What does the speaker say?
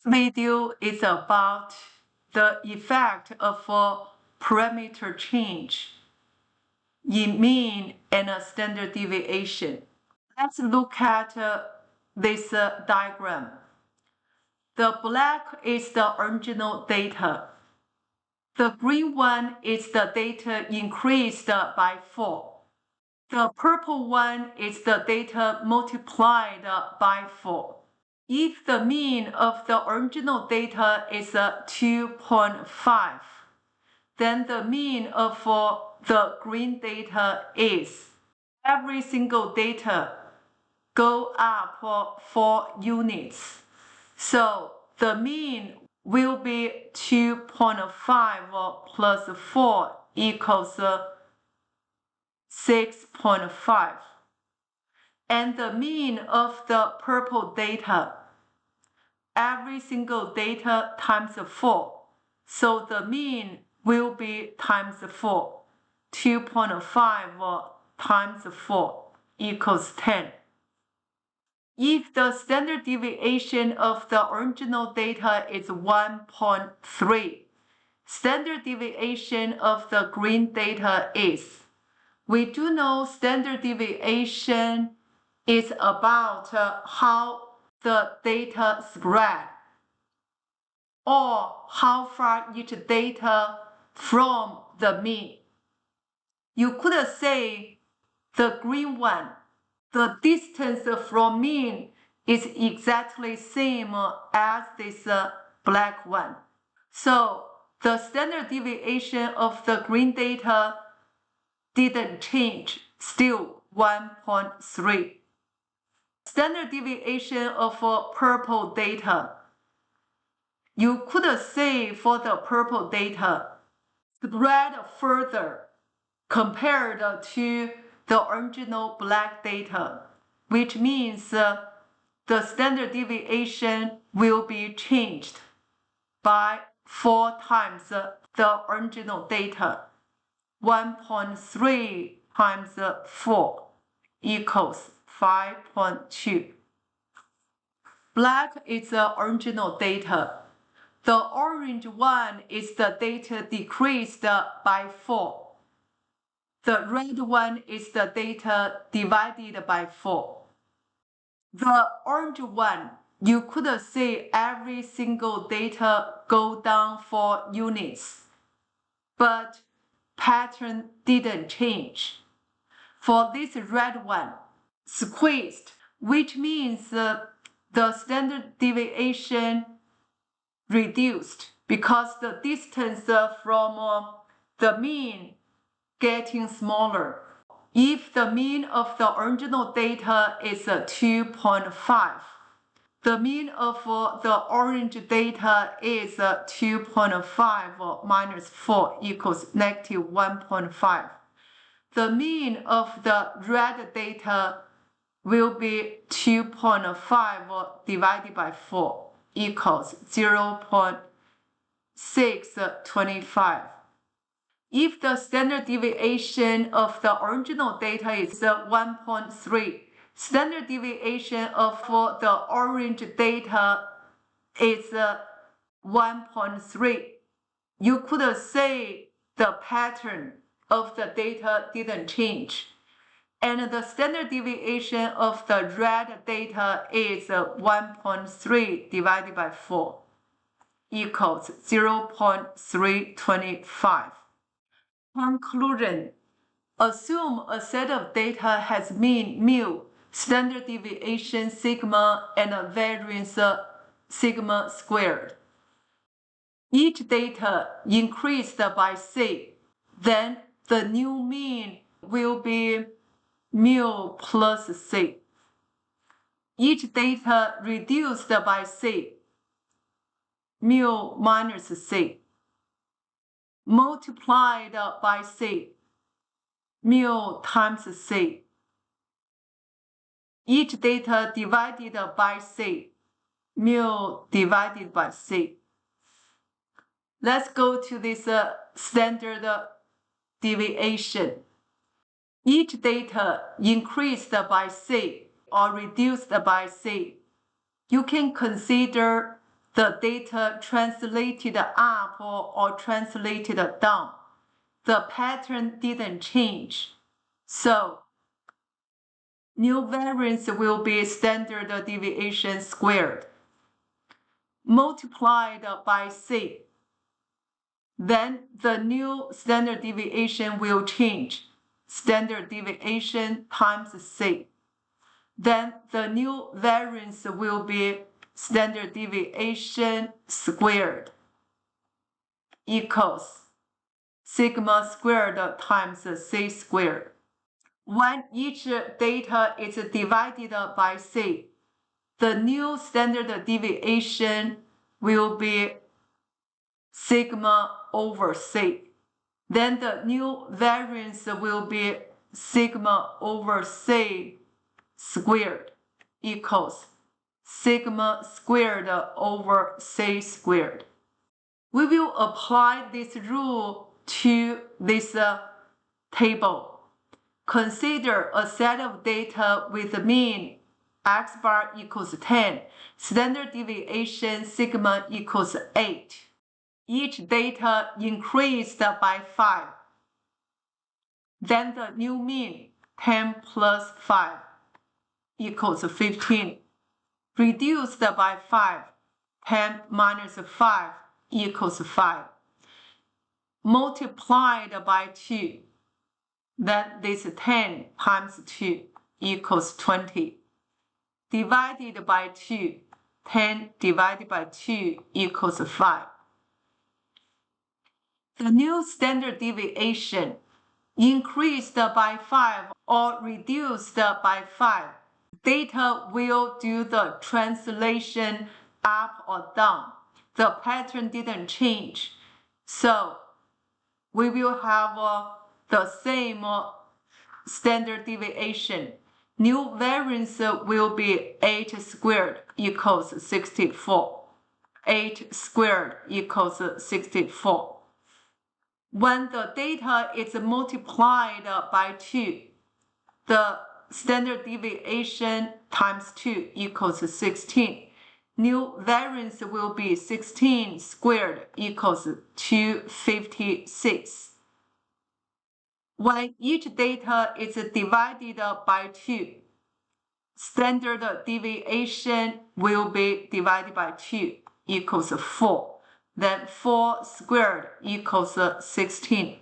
video is about the effect of a parameter change in mean and a standard deviation. Let's look at this diagram. The black is the original data. The green one is the data increased by 4. The purple one is the data multiplied by 4. If the mean of the original data is 2.5, then the mean of the green data is every single data go up 4 units. So the mean will be 2.5 plus 4 equals 6.5. And the mean of the purple data, every single data times 4. So the mean will be times 4. 2.5 times 4 equals 10. If the standard deviation of the original data is 1.3, standard deviation of the green data is, we do know standard deviation is about how the data spread or how far each data from the mean. You could say the green one, the distance from mean is exactly same as this black one. So the standard deviation of the green data didn't change, still 1.3. Standard deviation of purple data. You could say for the purple data, spread further compared to the original black data, which means the standard deviation will be changed by 4 times the original data. 1.3 times 4 equals 5.2. Black is the original data. The orange one is the data decreased by 4. The red one is the data divided by 4. The orange one, you could see every single data go down 4 units, but pattern didn't change. For this red one, squeezed, which means the standard deviation reduced because the distance from the mean getting smaller. If the mean of the original data is 2.5, the mean of the orange data is 2.5 minus 4 equals negative 1.5. The mean of the red data will be 2.5 divided by 4 equals 0.625. If the standard deviation of the original data is 1.3, standard deviation of the orange data is 1.3. You could say the pattern of the data didn't change. And the standard deviation of the red data is 1.3 divided by 4 equals 0.325. Conclusion. Assume a set of data has mean mu, standard deviation sigma, and a variance sigma squared. Each data increased by c, then the new mean will be mu plus c. Each data reduced by c, mu minus c, multiplied by c, mu times c. Each data divided by c, mu divided by c. Let's go to this standard deviation. Each data increased by c or reduced by c. You can consider the data translated up or translated down. The pattern didn't change. So new variance will be standard deviation squared multiplied by C. Then the new standard deviation will change. Standard deviation times C. Then the new variance will be standard deviation squared equals sigma squared times C squared. When each data is divided by C, the new standard deviation will be sigma over C. Then the new variance will be sigma over C squared equals sigma squared over C squared. We will apply this rule to this table. Consider a set of data with a mean x bar equals 10, standard deviation sigma equals 8. Each data increased by 5. Then the new mean 10 plus 5 equals 15. Reduced by 5, 10 minus 5 equals 5. Multiplied by 2, then this 10 times 2 equals 20. Divided by 2, 10 divided by 2 equals 5. The new standard deviation increased by 5 or reduced by 5. Data will do the translation up or down. The pattern didn't change. So we will have the same standard deviation. New variance will be 8 squared equals 64. 8 squared equals 64. When the data is multiplied by 2, the standard deviation times 2 equals 16. New variance will be 16 squared equals 256. When each data is divided by 2, standard deviation will be divided by 2 equals 4. Then 4 squared equals 16.